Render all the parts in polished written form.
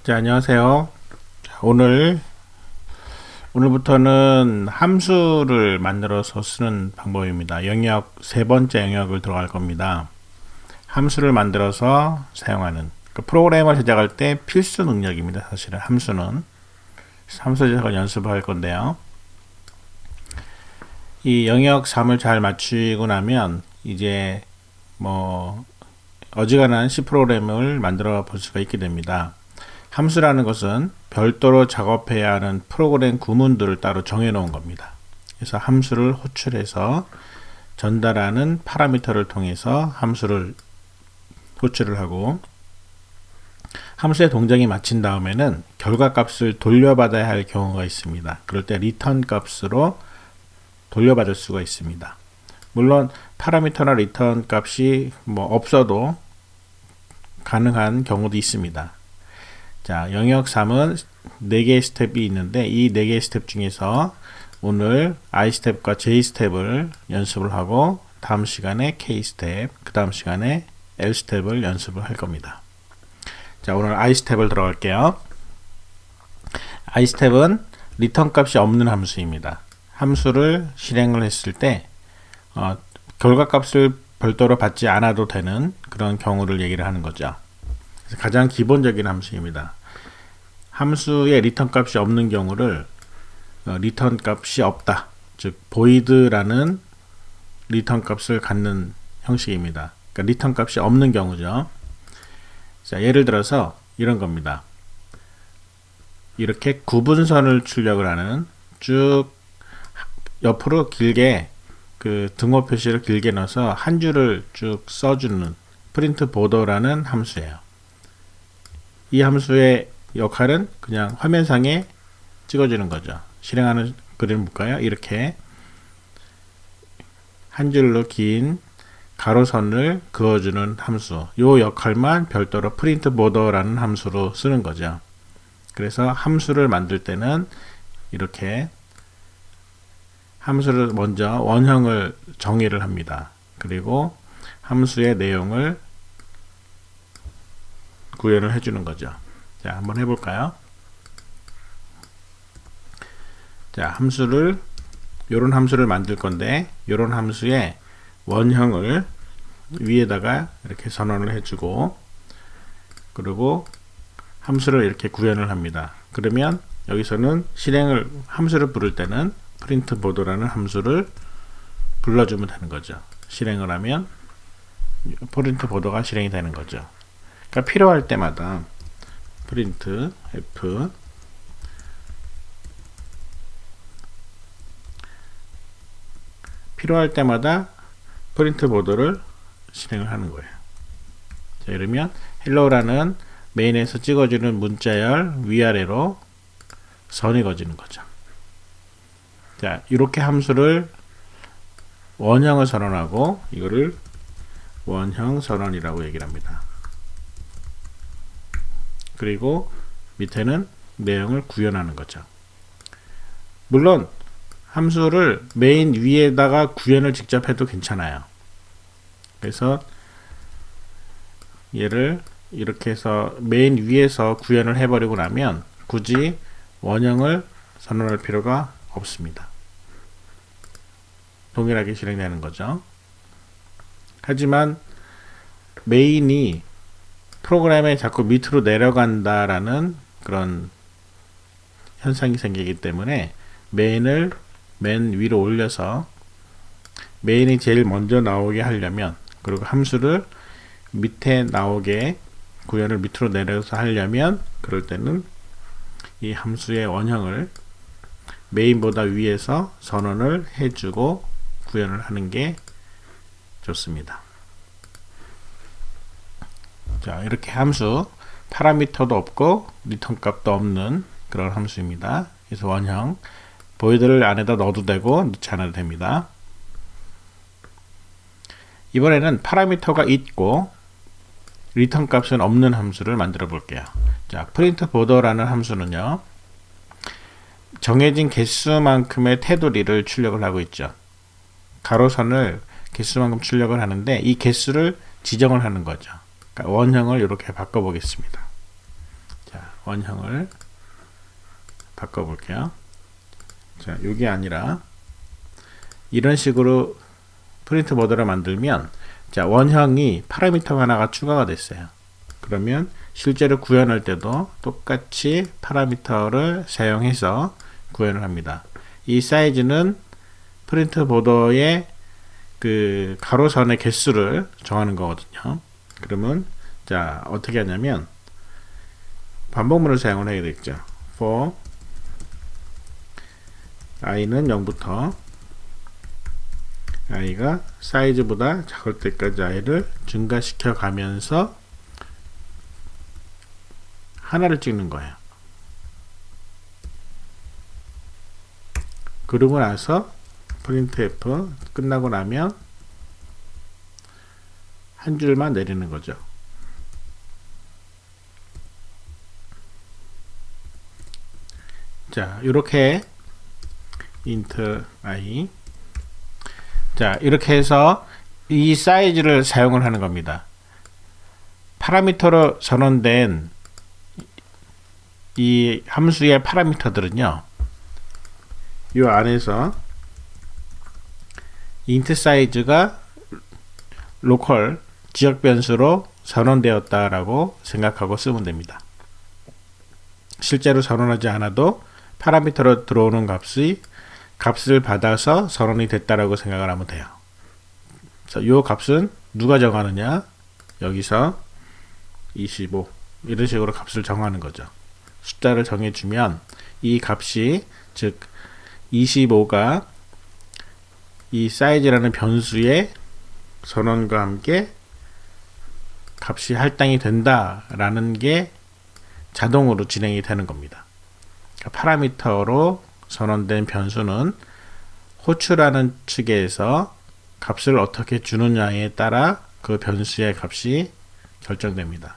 자, 안녕하세요. 자, 오늘부터는 함수를 만들어서 쓰는 방법입니다. 영역, 세 번째 영역을 들어갈 겁니다. 함수를 만들어서 사용하는, 프로그램을 제작할 때 필수 능력입니다. 사실은 함수는. 함수 제작을 연습할 건데요. 이 영역 3을 잘 맞추고 나면 이제 어지간한 C 프로그램을 만들어 볼 수가 있게 됩니다. 함수라는 것은 별도로 작업해야 하는 프로그램 구문들을 따로 정해 놓은 겁니다. 그래서 함수를 호출해서 전달하는 파라미터를 통해서 함수를 호출을 하고, 함수의 동작이 마친 다음에는 결과값을 돌려받아야 할 경우가 있습니다. 그럴 때 리턴 값으로 돌려받을 수가 있습니다. 물론 파라미터나 리턴 값이 없어도 가능한 경우도 있습니다. 자, 영역 3은 4개의 스텝이 있는데 이 4개의 스텝 중에서 오늘 I 스텝과 J 스텝을 연습을 하고 다음 시간에 K 스텝, 그 다음 시간에 L 스텝을 연습을 할 겁니다. 자, 오늘 I 스텝을 들어갈게요. I 스텝은 리턴 값이 없는 함수입니다. 함수를 실행을 했을 때 결과 값을 별도로 받지 않아도 되는 그런 경우를 얘기를 하는 거죠. 그래서 가장 기본적인 함수입니다. 함수의 리턴 값이 없는 경우를 리턴 값이 없다, 즉 void라는 리턴 값을 갖는 형식입니다. 그러니까 리턴 값이 없는 경우죠. 자, 예를 들어서 이런 겁니다. 이렇게 구분선을 출력을 하는, 쭉 옆으로 길게 그 등호 표시를 길게 넣어서 한 줄을 쭉 써주는 프린트 보더라는 함수예요. 이 함수의 역할은 그냥 화면상에 찍어주는 거죠. 실행하는 그림을 볼까요? 이렇게 한 줄로 긴 가로선을 그어주는 함수, 이 역할만 별도로 프린트 보더라는 함수로 쓰는 거죠. 그래서 함수를 만들 때는 이렇게 함수를 먼저 원형을 정의를 합니다. 그리고 함수의 내용을 구현을 해주는 거죠. 자, 한번 해볼까요? 자, 요런 함수를 만들 건데, 요런 함수의 원형을 위에다가 이렇게 선언을 해주고, 그리고 함수를 이렇게 구현을 합니다. 그러면 여기서는 함수를 부를 때는 프린트 보드라는 함수를 불러주면 되는 거죠. 실행을 하면 프린트 보드가 실행이 되는 거죠. 그러니까 필요할 때마다 프린트 F 필요할 때마다 프린트 보드를 실행을 하는 거예요. 자, 이러면 헬로라는 메인에서 찍어주는 문자열 위아래로 선이 그어지는 거죠. 자, 이렇게 함수를 원형을 선언하고 이거를 원형 선언이라고 얘기를 합니다. 그리고 밑에는 내용을 구현하는 거죠. 물론 함수를 메인 위에다가 구현을 직접 해도 괜찮아요. 그래서 얘를 이렇게 해서 메인 위에서 구현을 해버리고 나면 굳이 원형을 선언할 필요가 없습니다. 동일하게 실행되는 거죠. 하지만 메인이 프로그램에 자꾸 밑으로 내려간다라는 그런 현상이 생기기 때문에 메인을 맨 위로 올려서 메인이 제일 먼저 나오게 하려면, 그리고 함수를 밑에 나오게 구현을 밑으로 내려서 하려면, 그럴 때는 이 함수의 원형을 메인보다 위에서 선언을 해주고 구현을 하는 게 좋습니다. 자, 이렇게 함수, 파라미터도 없고 리턴 값도 없는 그런 함수입니다. 그래서 원형, void를 안에다 넣어도 되고 넣지 않아도 됩니다. 이번에는 파라미터가 있고 리턴 값은 없는 함수를 만들어 볼게요. 자, print border라는 함수는요, 정해진 개수만큼의 테두리를 출력을 하고 있죠. 가로선을 개수만큼 출력을 하는데 이 개수를 지정을 하는 거죠. 그러니까 원형을 이렇게 바꿔보겠습니다. 자, 원형을 바꿔볼게요. 자, 이게 아니라 이런 식으로 프린트 보드를 만들면 자, 원형이 파라미터 하나가 추가가 됐어요. 그러면 실제로 구현할 때도 똑같이 파라미터를 사용해서 구현을 합니다. 이 사이즈는 프린트 보드의 그 가로선의 개수를 정하는 거거든요. 그러면 자, 어떻게 하냐면 반복문을 사용을 해야 되겠죠. for i는 0부터 i가 사이즈보다 작을 때까지 i를 증가시켜 가면서 하나를 찍는 거예요. 그러고 나서 printf 끝나고 나면 한 줄만 내리는 거죠. 자, 이렇게 int i 자, 이렇게 해서 이 사이즈를 사용을 하는 겁니다. 파라미터로 전원된 이 함수의 파라미터들은요, 이 안에서 int 사이즈가 로컬 지역 변수로 전원되었다라고 생각하고 쓰면 됩니다. 실제로 전원하지 않아도 파라미터로 들어오는 값을 받아서 전원이 됐다라고 생각을 하면 돼요. 그래서 이 값은 누가 정하느냐? 여기서 25 이런 식으로 값을 정하는 거죠. 숫자를 정해주면 이 값이 즉 25가 이 사이즈라는 변수의 전원과 함께 값이 할당이 된다라는 게 자동으로 진행이 되는 겁니다. 파라미터로 전원된 변수는 호출하는 측에서 값을 어떻게 주느냐에 따라 그 변수의 값이 결정됩니다.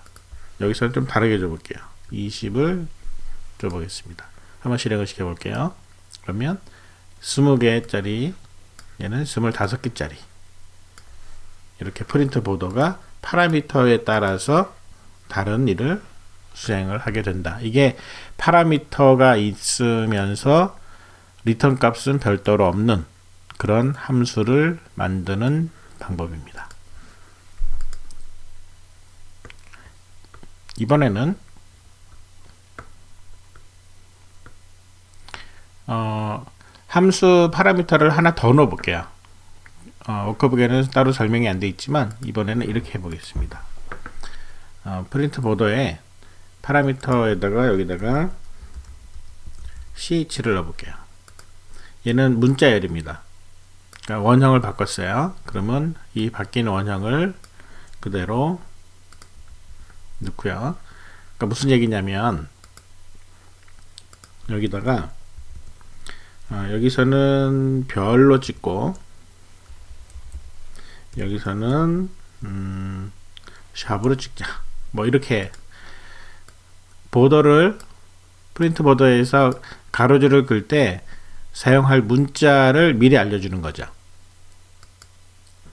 여기서는 좀 다르게 줘볼게요. 20을 줘보겠습니다. 한번 실행을 시켜볼게요. 그러면 20개짜리 얘는 25개짜리 이렇게 프린트 보더가 파라미터에 따라서 다른 일을 수행을 하게 된다. 이게 파라미터가 있으면서 리턴 값은 별도로 없는 그런 함수를 만드는 방법입니다. 이번에는 함수 파라미터를 하나 더 넣어 볼게요. 워크북에는 따로 설명이 안 되어 있지만 이번에는 이렇게 해 보겠습니다. 프린트 보더에 파라미터에다가 여기다가 ch를 넣어 볼게요. 얘는 문자열입니다. 그러니까 원형을 바꿨어요. 그러면 이 바뀐 원형을 그대로 넣고요. 그러니까 무슨 얘기냐면 여기다가 여기서는 별로 찍고 여기서는 샵으로 찍자. 뭐 이렇게 보더를 프린트 보더에서 가로줄을 그을 때 사용할 문자를 미리 알려주는 거죠.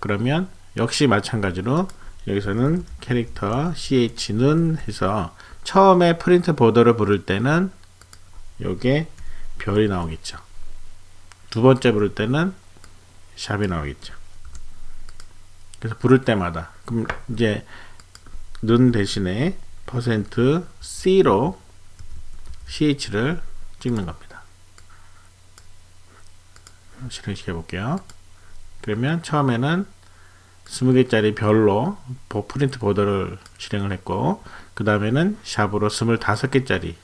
그러면 역시 마찬가지로 여기서는 캐릭터 ch는 해서 처음에 프린트 보더를 부를 때는 요게 별이 나오겠죠. 두 번째 부를 때는 샵이 나오겠죠. 그래서 부를 때마다 그럼 이제 는 대신에 %C로 ch를 찍는 겁니다. 실행시켜 볼게요. 그러면 처음에는 20개짜리 별로 프린트 보더를 실행을 했고 그 다음에는 샵으로 25개짜리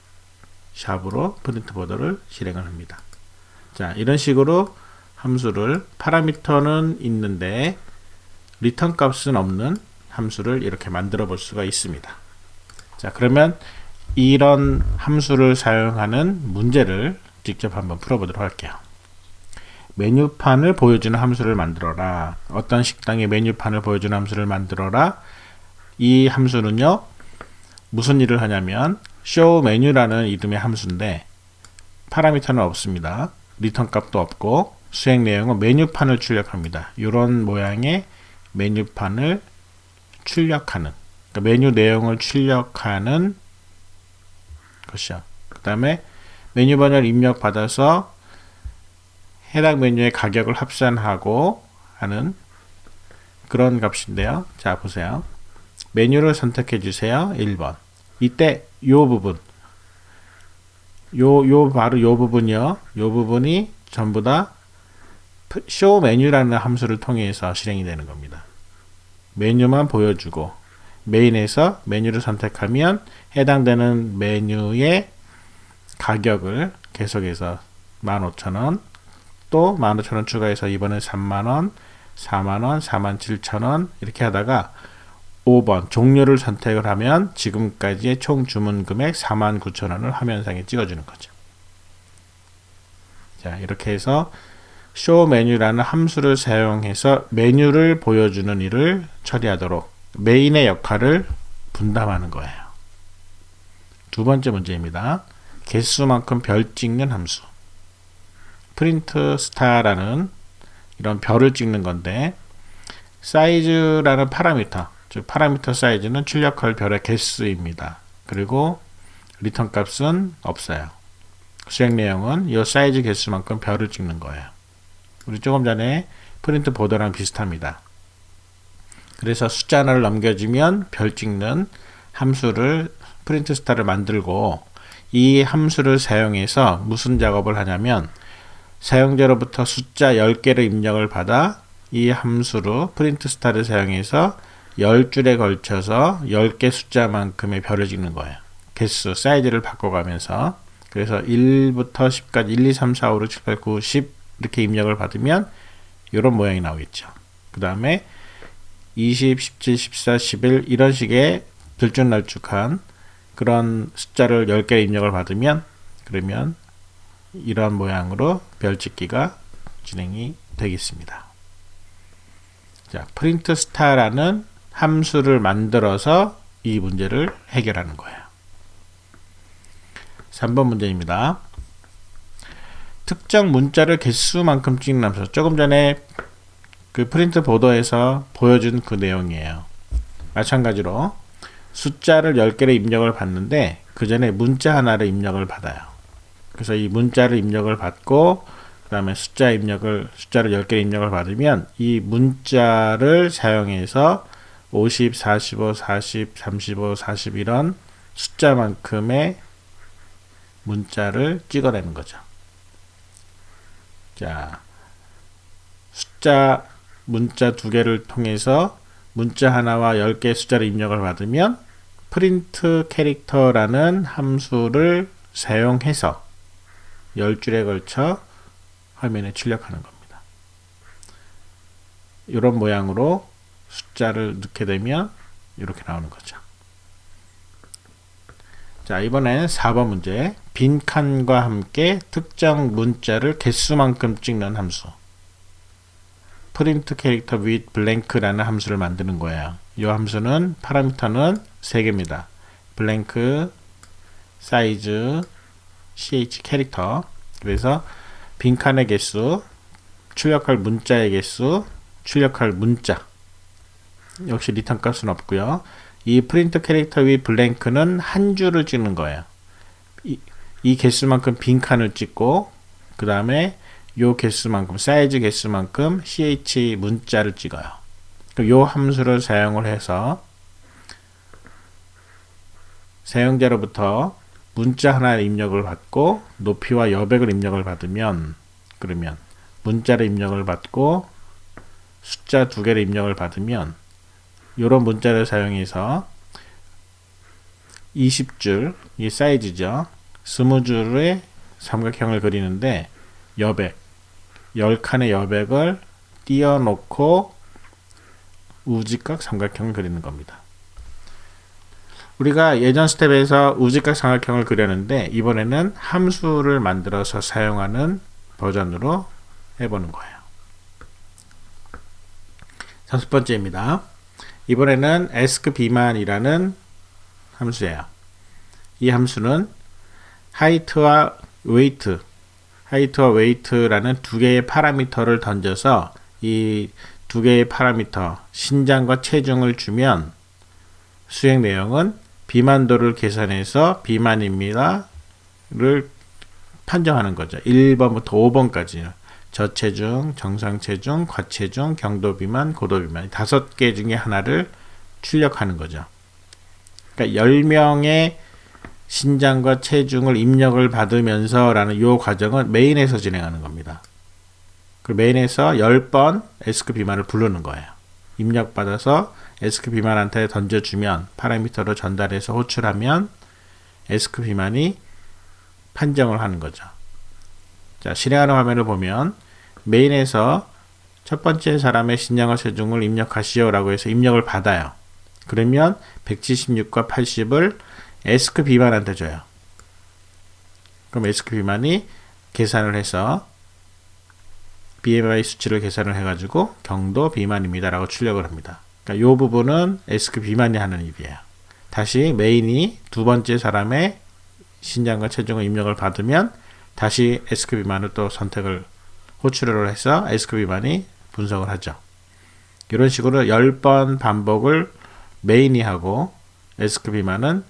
샵으로 프린트 보더를 실행을 합니다. 자, 이런 식으로 함수를 파라미터는 있는데 리턴 값은 없는 함수를 이렇게 만들어 볼 수가 있습니다. 자, 그러면 이런 함수를 사용하는 문제를 직접 한번 풀어보도록 할게요. 메뉴판을 보여주는 함수를 만들어라. 어떤 식당의 메뉴판을 보여주는 함수를 만들어라. 이 함수는요, 무슨 일을 하냐면 show 메뉴라는 이름의 함수인데 파라미터는 없습니다. 리턴 값도 없고 수행 내용은 메뉴판을 출력합니다. 이런 모양의 메뉴판을 출력하는, 그러니까 메뉴 내용을 출력하는 것이요. 그 다음에 메뉴 번호를 입력받아서 해당 메뉴의 가격을 합산하고 하는 그런 값인데요. 자, 보세요. 메뉴를 선택해 주세요. 1번. 이때 요 부분, 바로 요 부분이요. 요 부분이 전부 다 show 메뉴라는 함수를 통해서 실행이 되는 겁니다. 메뉴만 보여주고 메인에서 메뉴를 선택하면 해당되는 메뉴의 가격을 계속해서 15,000원, 또 15,000원 추가해서 이번에 30,000원, 40,000원, 47,000원 이렇게 하다가 5번 종료를 선택을 하면 지금까지의 총 주문 금액 49,000원을 화면상에 찍어주는 거죠. 자, 이렇게 해서 show 메뉴라는 함수를 사용해서 메뉴를 보여주는 일을 처리하도록 메인의 역할을 분담하는 거예요. 두 번째 문제입니다. 개수만큼 별 찍는 함수. 프린트 스타라는 이런 별을 찍는 건데 사이즈라는 파라미터, 즉 파라미터 사이즈는 출력할 별의 개수입니다. 그리고 리턴 값은 없어요. 수행 내용은 이 사이즈 개수만큼 별을 찍는 거예요. 우리 조금 전에 프린트 보더랑 비슷합니다. 그래서 숫자 하나를 넘겨주면 별 찍는 함수를 프린트 스타를 만들고 이 함수를 사용해서 무슨 작업을 하냐면 사용자로부터 숫자 10개를 입력을 받아 이 함수로 프린트 스타를 사용해서 10줄에 걸쳐서 10개 숫자만큼의 별을 찍는 거예요. 개수, 사이즈를 바꿔가면서 그래서 1부터 10까지 1, 2, 3, 4, 5, 6, 7, 8, 9, 10 이렇게 입력을 받으면 이런 모양이 나오겠죠. 그 다음에 20, 17, 14, 11 이런 식의 들쭉날쭉한 그런 숫자를 10개 입력을 받으면 그러면 이런 모양으로 별 찍기가 진행이 되겠습니다. 자, 프린트 스타라는 함수를 만들어서 이 문제를 해결하는 거예요. 3번 문제입니다. 특정 문자를 개수만큼 찍는 함수. 조금 전에 그 프린트 보더에서 보여준 그 내용이에요. 마찬가지로 숫자를 10개를 입력을 받는데 그 전에 문자 하나를 입력을 받아요. 그래서 이 문자를 입력을 받고 그 다음에 숫자를 10개를 입력을 받으면 이 문자를 사용해서 50, 45, 40, 35, 40 이런 숫자만큼의 문자를 찍어내는 거죠. 자, 문자 2개를 통해서 문자 하나와 10개의 숫자를 입력을 받으면 프린트 캐릭터라는 함수를 사용해서 10줄에 걸쳐 화면에 출력하는 겁니다. 이런 모양으로 숫자를 넣게 되면 이렇게 나오는 거죠. 자, 이번엔 4번 문제. 빈칸과 함께 특정 문자를 개수만큼 찍는 함수. print 캐릭터 with blank라는 함수를 만드는 거예요. 이 함수는 파라미터는 3개입니다. blank, size, ch 캐릭터. 그래서 빈칸의 개수, 출력할 문자의 개수, 출력할 문자. 역시 리턴 값은 없고요. 이 print 캐릭터 with blank는 한 줄을 찍는 거예요. 이 개수만큼 빈칸을 찍고 그 다음에 요 개수만큼 사이즈 개수만큼 ch 문자를 찍어요. 요 함수를 사용을 해서 사용자로부터 문자 하나의 입력을 받고 높이와 여백을 입력을 받으면 그러면 문자를 입력을 받고 숫자 2개를 입력을 받으면 요런 문자를 사용해서 20줄 이 사이즈죠. 20줄의 삼각형을 그리는데 여백 10칸의 여백을 띄워놓고 우직각 삼각형을 그리는 겁니다. 우리가 예전 스텝에서 우직각 삼각형을 그렸는데 이번에는 함수를 만들어서 사용하는 버전으로 해보는 거예요. 5번째입니다. 이번에는 askb만이라는 함수예요. 이 함수는 height와 weight라는 두 개의 파라미터를 던져서 이 두 개의 파라미터 신장과 체중을 주면 수행 내용은 비만도를 계산해서 비만입니다를 판정하는 거죠. 1번부터 5번까지 저체중, 정상체중, 과체중, 경도비만, 고도비만 5개 중에 하나를 출력하는 거죠. 그러니까 10명의 신장과 체중을 입력을 받으면서 라는 이 과정은 메인에서 진행하는 겁니다. 그 메인에서 10번 에스크 비만을 부르는 거예요. 입력받아서 에스크 비만한테 던져주면 파라미터로 전달해서 호출하면 에스크 비만이 판정을 하는 거죠. 자, 실행하는 화면을 보면 메인에서 첫 번째 사람의 신장과 체중을 입력하시오 라고 해서 입력을 받아요. 그러면 176과 80을 에스크 비만한테 줘요. 그럼 에스크 비만이 계산을 해서 BMI 수치를 계산을 해가지고 경도 비만입니다 라고 출력을 합니다. 그러니까 이 부분은 에스크 비만이 하는 일이에요. 다시 메인이 두 번째 사람의 신장과 체중을 입력을 받으면 다시 에스크 비만을 또 선택을 호출을 해서 에스크 비만이 분석을 하죠. 이런 식으로 10번 반복을 메인이 하고 에스크 비만은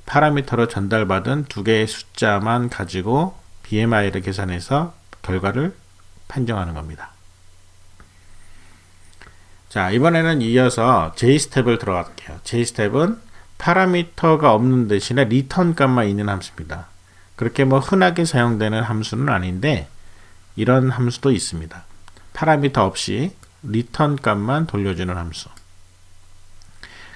파라미터로 전달받은 두 개의 숫자만 가지고 BMI를 계산해서 결과를 판정하는 겁니다. 자, 이번에는 이어서 J스텝을 들어갈게요. J스텝은 파라미터가 없는 대신에 리턴 값만 있는 함수입니다. 그렇게 뭐 흔하게 사용되는 함수는 아닌데 이런 함수도 있습니다. 파라미터 없이 리턴 값만 돌려주는 함수.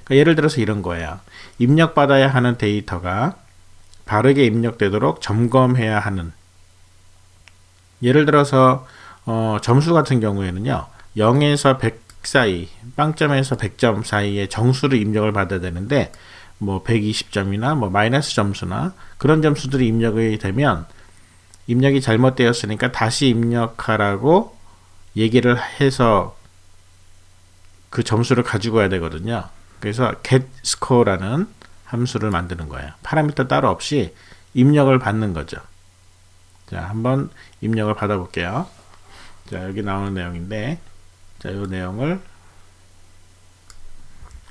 그러니까 예를 들어서 이런 거예요. 입력받아야 하는 데이터가 바르게 입력되도록 점검해야 하는, 예를 들어서 점수 같은 경우에는요 0에서 100 사이, 빵점에서 100점 사이에 정수를 입력을 받아야 되는데 뭐 120점이나 뭐 마이너스 점수나 그런 점수들이 입력이 되면 입력이 잘못되었으니까 다시 입력하라고 얘기를 해서 그 점수를 가지고 와야 되거든요. 그래서 getScore라는 함수를 만드는 거예요. 파라미터 따로 없이 입력을 받는 거죠. 자, 한번 입력을 받아 볼게요. 자, 여기 나오는 내용인데, 자, 이 내용을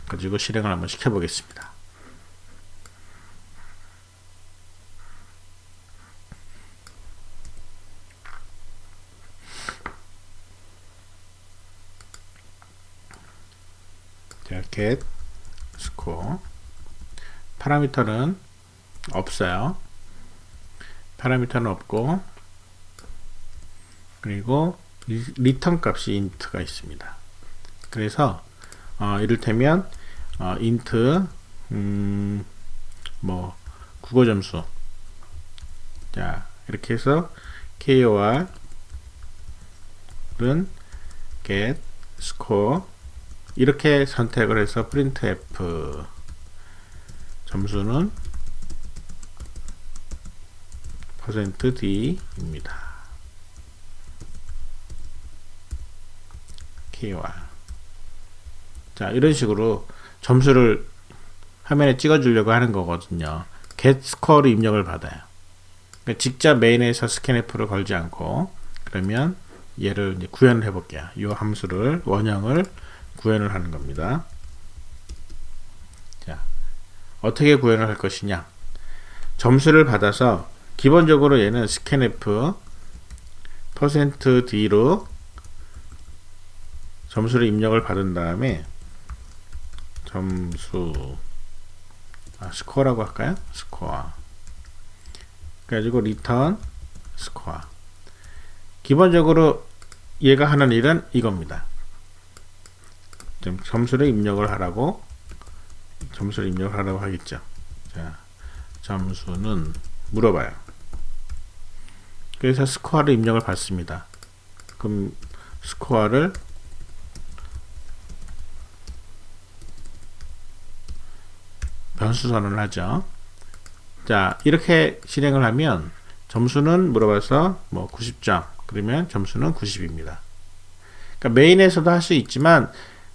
가지고 실행을 한번 시켜 보겠습니다. 자, get score 파라미터는 없어요. 파라미터는 없고, 그리고 리턴 값이 int가 있습니다. 그래서 이를테면 int 뭐 국어 점수, 자 이렇게 해서 KOR은 get score 이렇게 선택을 해서 printf 점수는 %d 입니다. KOR. 자, 이런 식으로 점수를 화면에 찍어주려고 하는 거거든요. getScore를 입력을 받아요. 그러니까 직접 메인에서 scanf를 걸지 않고, 그러면 얘를 이제 구현을 해볼게요. 이 함수를, 원형을 구현을 하는 겁니다. 자, 어떻게 구현을 할 것이냐. 점수를 받아서 기본적으로 얘는 scanf %d로 점수를 입력을 받은 다음에 점수 스코어라고 할까요? 스코어. 그래가지고 return 스코어. 기본적으로 얘가 하는 일은 이겁니다. 점수를 입력을 하라고 하겠죠. 자, 점수는 물어봐요. 그래서 스코어를 입력을 받습니다. 그럼 스코어를 변수 선언을 하죠. 자, 이렇게 실행을 하면 점수는 물어봐서 뭐 90점, 그러면 점수는 90입니다. 그러니까 메인에서도 할 수 있지만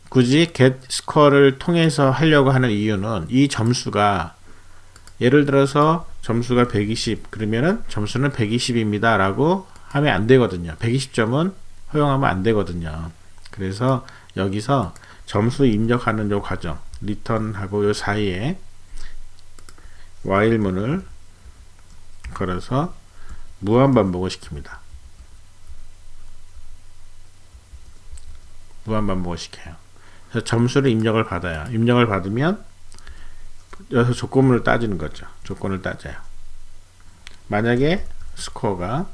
굳이 getScore를 통해서 하려고 하는 이유는 이 점수가, 예를 들어서 점수가 120, 그러면은 점수는 120입니다 라고 하면 안 되거든요. 120점은 허용하면 안 되거든요. 그래서 여기서 점수 입력하는 요 과정, return하고 요 사이에 while문을 걸어서 무한반복을 시킵니다. 무한반복을 시켜요. 그래서 점수를 입력을 받아요. 입력을 받으면 여기서 조건을 따지는 거죠. 조건을 따져요. 만약에 스코어가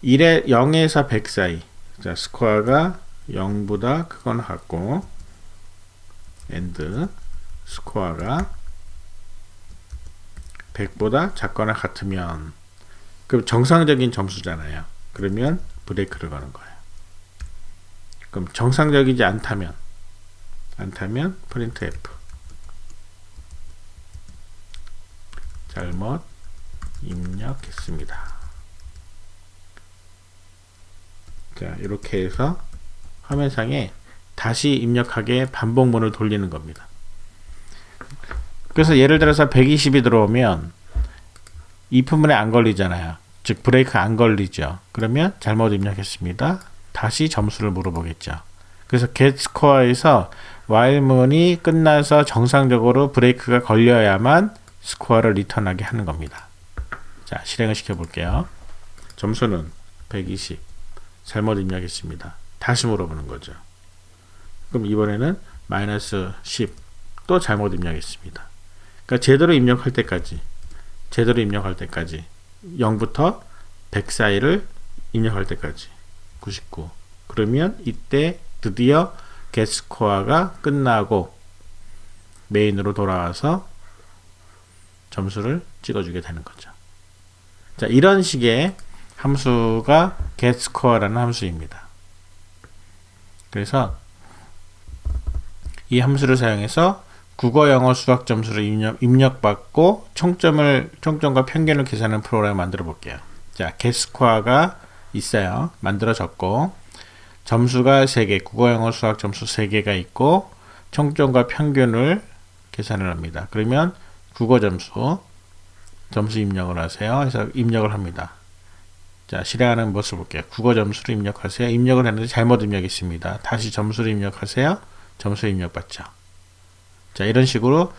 0에서 100 사이, 자, 스코어가 0보다 크거나 같고 and 스코어가 100보다 작거나 같으면, 그럼 정상적인 점수잖아요. 그러면 브레이크를 거는 거예요. 그럼 정상적이지 않다면 프린트 F, 잘못 입력했습니다. 자, 이렇게 해서 화면상에 다시 입력하게 반복문을 돌리는 겁니다. 그래서 예를 들어서 120이 들어오면 if문에 안 걸리잖아요. 즉 브레이크 안 걸리죠. 그러면 잘못 입력했습니다. 다시 점수를 물어보겠죠. 그래서 getScore에서 while문이 끝나서 정상적으로 브레이크가 걸려야만 스코어를 리턴하게 하는 겁니다. 자, 실행을 시켜볼게요. 점수는 120. 잘못 입력했습니다. 다시 물어보는 거죠. 그럼 이번에는 마이너스 10. 또 잘못 입력했습니다. 그러니까 제대로 입력할 때까지 0부터 100 사이를 입력할 때까지 99. 그러면 이때 드디어 getScore가 끝나고 메인으로 돌아와서 점수를 찍어주게 되는 거죠. 자, 이런 식의 함수가 getScore라는 함수입니다. 그래서 이 함수를 사용해서 국어, 영어, 수학 점수를 입력받고 총점과 평균을 계산하는 프로그램을 만들어 볼게요. 자, getScore가 있어요. 만들어졌고 점수가 3개, 국어, 영어, 수학 점수 3개가 있고 총점과 평균을 계산을 합니다. 그러면 국어 점수 입력을 하세요. 해서 입력을 합니다. 자, 실행하는 모습을 볼게요. 국어 점수를 입력하세요. 입력을 했는데 잘못 입력했습니다. 다시 점수를 입력하세요. 점수 입력받죠. 자, 이런 식으로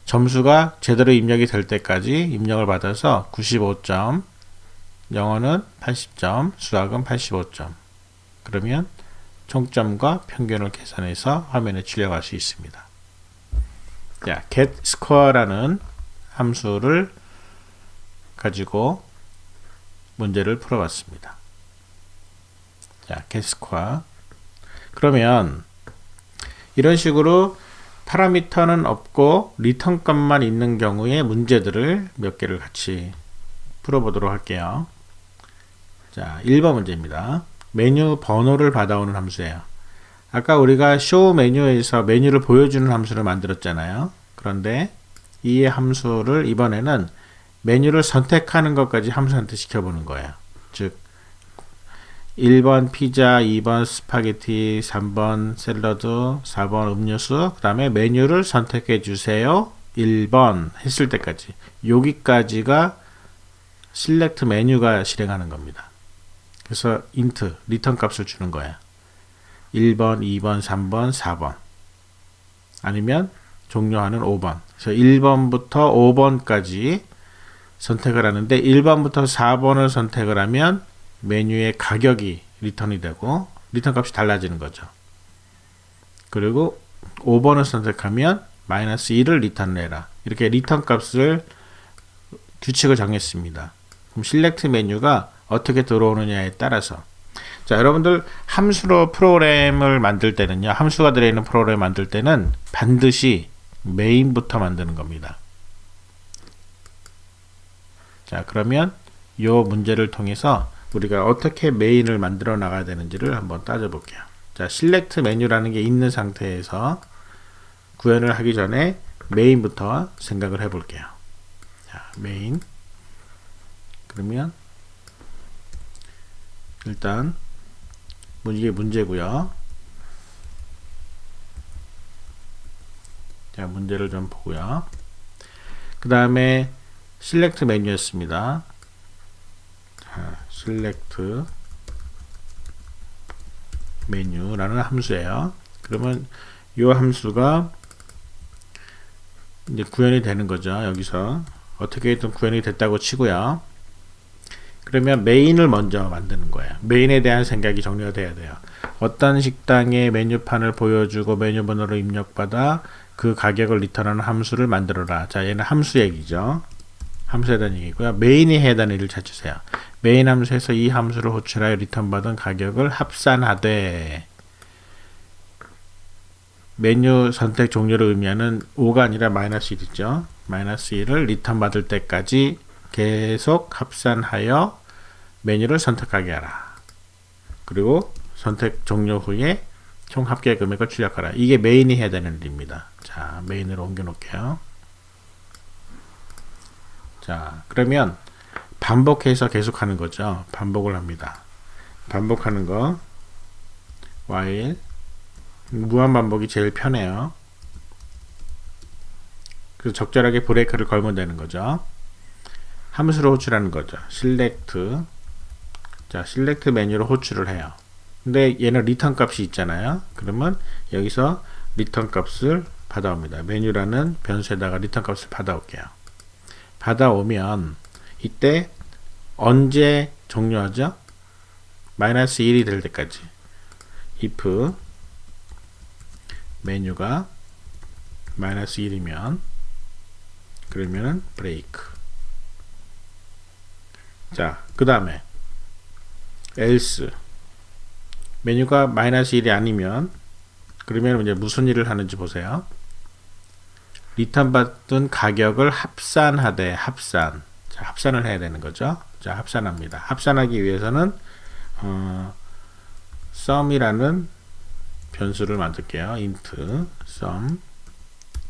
점수가 제대로 입력이 될 때까지 입력을 받아서 95점, 영어는 80점, 수학은 85점. 그러면 총점과 평균을 계산해서 화면에 출력할 수 있습니다. 자, getScore라는 함수를 가지고 문제를 풀어봤습니다. 자, getScore. 그러면 이런 식으로 파라미터는 없고 리턴 값만 있는 경우의 문제들을 몇 개를 같이 풀어보도록 할게요. 자, 1번 문제입니다. 메뉴 번호를 받아오는 함수예요. 아까 우리가 show 메뉴에서 메뉴를 보여주는 함수를 만들었잖아요. 그런데 이 함수를 이번에는 메뉴를 선택하는 것까지 함수 선택시켜 보는 거예요. 즉 1번 피자, 2번 스파게티, 3번 샐러드, 4번 음료수, 그 다음에 메뉴를 선택해 주세요. 1번 했을 때까지, 여기까지가 select 메뉴가 실행하는 겁니다. 그래서 int, 리턴 값을 주는 거야. 1번, 2번, 3번, 4번 아니면 종료하는 5번. 그래서 1번부터 5번까지 선택을 하는데 1번부터 4번을 선택을 하면 메뉴의 가격이 리턴이 되고 리턴 값이 달라지는 거죠. 그리고 5번을 선택하면 마이너스 1을 리턴해라. 이렇게 리턴 값을 규칙을 정했습니다. 그럼 select 메뉴가 어떻게 들어오느냐에 따라서, 자, 여러분들 함수로 프로그램을 만들 때는요, 함수가 들어있는 프로그램을 만들 때는 반드시 메인부터 만드는 겁니다. 자, 그러면 이 문제를 통해서 우리가 어떻게 메인을 만들어 나가야 되는지를 한번 따져볼게요. 자, select 메뉴라는 게 있는 상태에서 구현을 하기 전에 메인부터 생각을 해볼게요. 자, 메인. 그러면 일단 이게 문제고요. 자, 문제를 좀 보고요. 그 다음에 select 메뉴였습니다. 자, select 메뉴라는 함수예요. 그러면 이 함수가 이제 구현이 되는 거죠. 여기서 어떻게든 구현이 됐다고 치고요. 그러면 메인을 먼저 만드는 거예요. 메인에 대한 생각이 정리가 돼야 돼요. 어떤 식당의 메뉴판을 보여주고 메뉴 번호를 입력받아 그 가격을 리턴하는 함수를 만들어라. 자, 얘는 함수 얘기죠. 함수에 대한 얘기고요. 메인이 해야 되는 일을 찾으세요. 메인 함수에서 이 함수를 호출하여 리턴받은 가격을 합산하되, 메뉴 선택 종료를 의미하는 5가 아니라 마이너스 1이죠. 마이너스 1을 리턴 받을 때까지 계속 합산하여 메뉴를 선택하게 하라. 그리고 선택 종료 후에 총 합계 금액을 출력하라. 이게 메인이 해야 되는 일입니다. 자, 메인으로 옮겨 놓을게요. 자, 그러면 반복해서 계속하는 거죠. 반복을 합니다. 반복하는 거 while 무한 반복이 제일 편해요. 그래서 적절하게 브레이크를 걸면 되는 거죠. 함수로 호출하는 거죠. select. 자, select 메뉴로 호출을 해요. 근데 얘는 리턴 값이 있잖아요. 그러면 여기서 리턴 값을 받아옵니다. 메뉴라는 변수에다가 리턴 값을 받아올게요. 받아오면 이때 언제 종료하죠? 마이너스 1이 될 때까지. if 메뉴가 마이너스 1이면 그러면은 브레이크. 자, 그 다음에 else 메뉴가 마이너스 1이 아니면 그러면 이제 무슨 일을 하는지 보세요. 리턴 받은 가격을 합산하되 합산. 자, 합산을 해야 되는 거죠. 자, 합산합니다. 합산하기 위해서는 sum이라는 변수를 만들게요. int sum.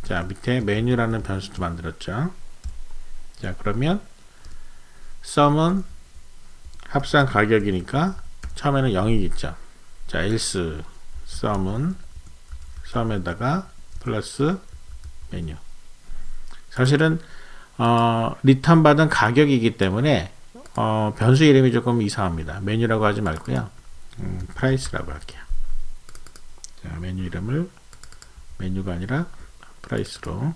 자, 밑에 메뉴라는 변수도 만들었죠. 자, 그러면 sum은 합산 가격이니까 처음에는 0이겠죠. 자, else sum은 sum에다가 플러스 메뉴. 사실은 리턴 받은 가격이기 때문에 변수 이름이 조금 이상합니다. 메뉴라고 하지 말고요. price라고 할게요. 자, 메뉴 이름을 메뉴가 아니라 price로.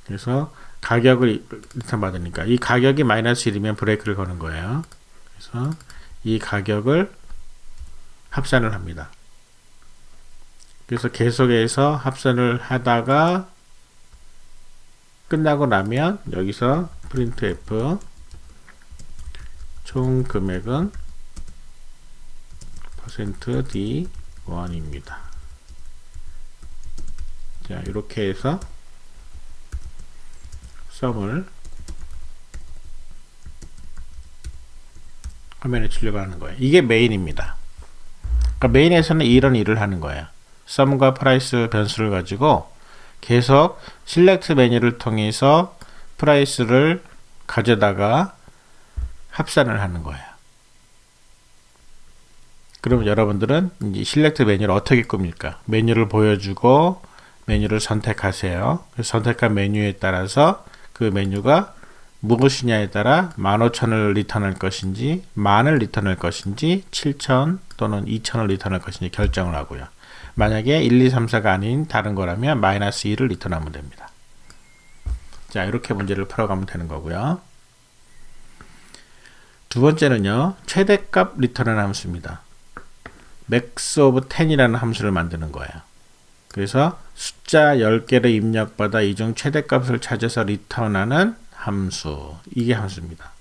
그래서 가격을 리턴 받으니까 이 가격이 마이너스 1이면 브레이크를 거는 거예요. 그래서 이 가격을 합산을 합니다. 그래서 계속해서 합산을 하다가 끝나고 나면 여기서 printf 총 금액은 %d1입니다. 자, 이렇게 해서 sum을 화면에 출력하는 거예요. 이게 메인입니다. 그러니까 메인에서는 이런 일을 하는 거예요. sum과 price 변수를 가지고 계속 select 메뉴를 통해서 price를 가져다가 합산을 하는 거예요. 그럼 여러분들은 이제 select 메뉴를 어떻게 꾸밀까? 메뉴를 보여주고 메뉴를 선택하세요. 선택한 메뉴에 따라서 그 메뉴가 무엇이냐에 따라 15,000을 리턴할 것인지, 만을 리턴할 것인지, 7,000 또는 2,000을 리턴할 것인지 결정을 하고요. 만약에 1, 2, 3, 4가 아닌 다른 거라면 마이너스 1을 리턴하면 됩니다. 자, 이렇게 문제를 풀어가면 되는 거고요. 두 번째는요, 최대값 리턴하는 함수입니다. max of 10이라는 함수를 만드는 거예요. 그래서 숫자 10개를 입력받아 이 중 최대값을 찾아서 리턴하는 함수. 이게 함수입니다.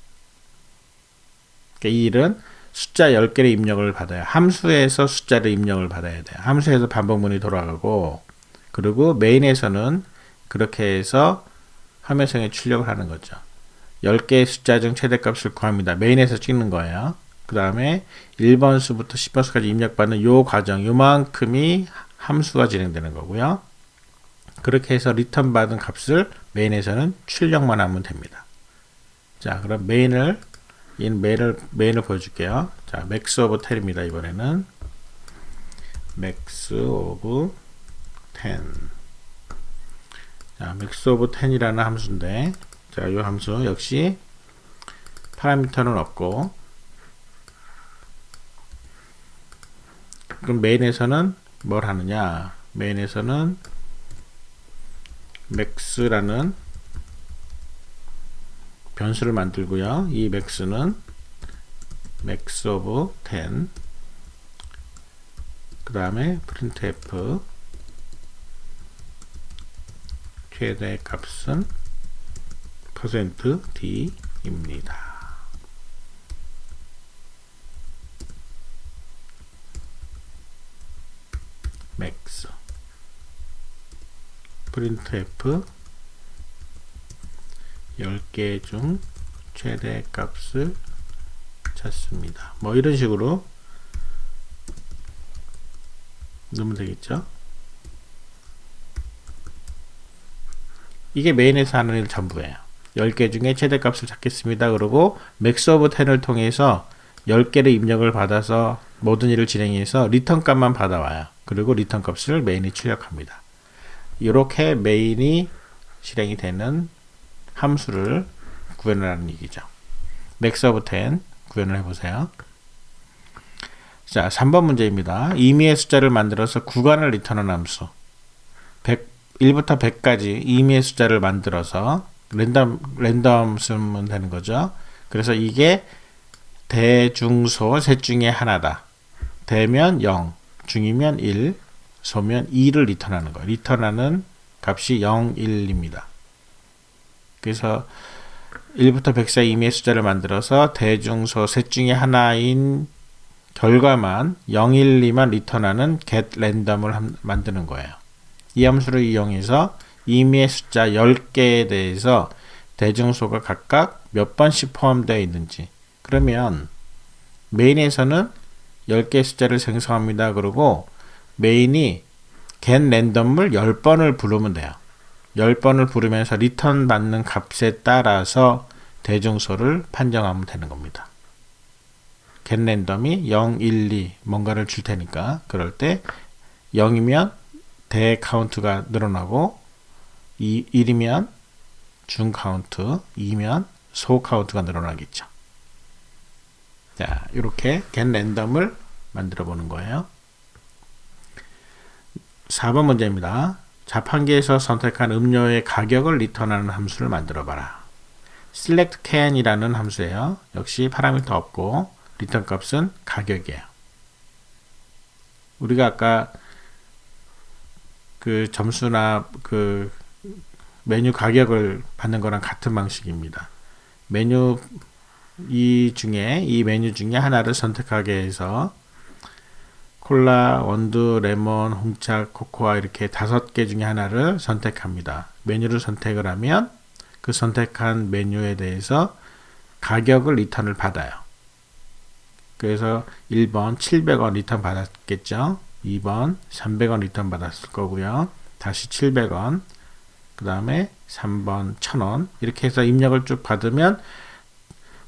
그러니까 이 일은 숫자 10개를 입력을 받아요. 함수에서 숫자를 입력을 받아야 돼요. 함수에서 반복문이 돌아가고, 그리고 메인에서는 그렇게 해서 화면상에 출력을 하는 거죠. 10개의 숫자 중 최대값을 구합니다. 메인에서 찍는 거예요. 그 다음에 1번 수부터 10번 수까지 입력받는 요 과정, 요만큼이 함수가 진행되는 거고요. 그렇게 해서 리턴 받은 값을 메인에서는 출력만 하면 됩니다. 자, 그럼 메인을 보여줄게요. 자, max of 10입니다. 이번에는 max of 10. 자, max of 10이라는 함수인데, 자, 이 함수 역시 파라미터는 없고, 그럼 메인에서는 뭘 하느냐? 메인에서는 max라는 변수를 만들고요. 이 max는 max of 10, 그 다음에 printf 최대 값은 %d 입니다. max printf 10개 중 최대 값을 찾습니다. 뭐 이런 식으로 넣으면 되겠죠. 이게 메인에서 하는 일 전부예요. 10개 중에 최대 값을 찾겠습니다. 그리고 max of 10을 통해서 10개를 입력을 받아서 모든 일을 진행해서 리턴 값만 받아와요. 그리고 리턴 값을 메인에 출력합니다. 이렇게 메인이 실행이 되는 함수를 구현하는 얘기죠. max of 10 구현을 해보세요. 자, 3번 문제입니다. 임의의 숫자를 만들어서 구간을 리턴하는 함수. 1부터 100까지 임의의 숫자를 만들어서 랜덤 쓰면 되는 거죠. 그래서 이게 대중소 셋 중에 하나다. 대면 0, 중이면 1, 소면 2를 리턴하는 거예요. 리턴하는 값이 0, 1입니다. 그래서 1부터 100 사이 임의의 숫자를 만들어서 대중소 셋 중에 하나인 결과만 0, 1, 2만 리턴하는 getRandom을 만드는 거예요. 이 함수를 이용해서 임의의 숫자 10개에 대해서 대중소가 각각 몇 번씩 포함되어 있는지, 그러면 메인에서는 10개의 숫자를 생성합니다. 그리고 메인이 getRandom을 10번을 부르면 돼요. 10번을 부르면서 리턴 받는 값에 따라서 대중소를 판정하면 되는 겁니다. getRandom이 0, 1, 2 뭔가를 줄 테니까, 그럴 때 0이면 대 카운트가 늘어나고 1이면 중 카운트, 2면 소 카운트가 늘어나겠죠. 자, 이렇게 getRandom을 만들어 보는 거예요. 4번 문제입니다. 자판기에서 선택한 음료의 가격을 리턴하는 함수를 만들어 봐라. select can이라는 함수예요. 역시 파라미터 없고 리턴 값은 가격이에요. 우리가 아까 그 점수나 그 메뉴 가격을 받는 거랑 같은 방식입니다. 이 메뉴 중에 하나를 선택하게 해서 콜라, 원두, 레몬, 홍차, 코코아 이렇게 5개 중에 하나를 선택합니다. 메뉴를 선택을 하면 그 선택한 메뉴에 대해서 가격을 리턴을 받아요. 그래서 1번 700원 리턴 받았겠죠. 2번 300원 리턴 받았을 거고요. 다시 700원, 그 다음에 3번 1000원 이렇게 해서 입력을 쭉 받으면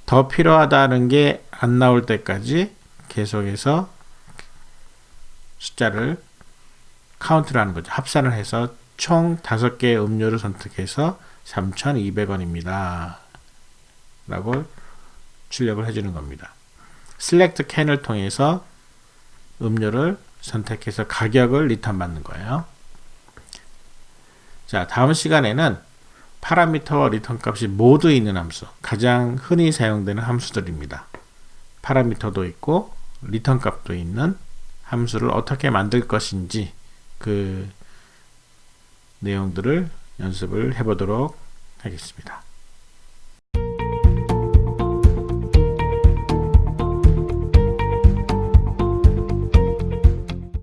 더 필요하다는 게 안 나올 때까지 계속해서 숫자를 카운트를 하는 거죠. 합산을 해서 총 5개의 음료를 선택해서 3,200원입니다. 라고 출력을 해주는 겁니다. select can을 통해서 음료를 선택해서 가격을 리턴 받는 거예요. 자, 다음 시간에는 파라미터와 리턴 값이 모두 있는 함수, 가장 흔히 사용되는 함수들입니다. 파라미터도 있고 리턴 값도 있는 함수를 어떻게 만들 것인지 그 내용들을 연습을 해보도록 하겠습니다.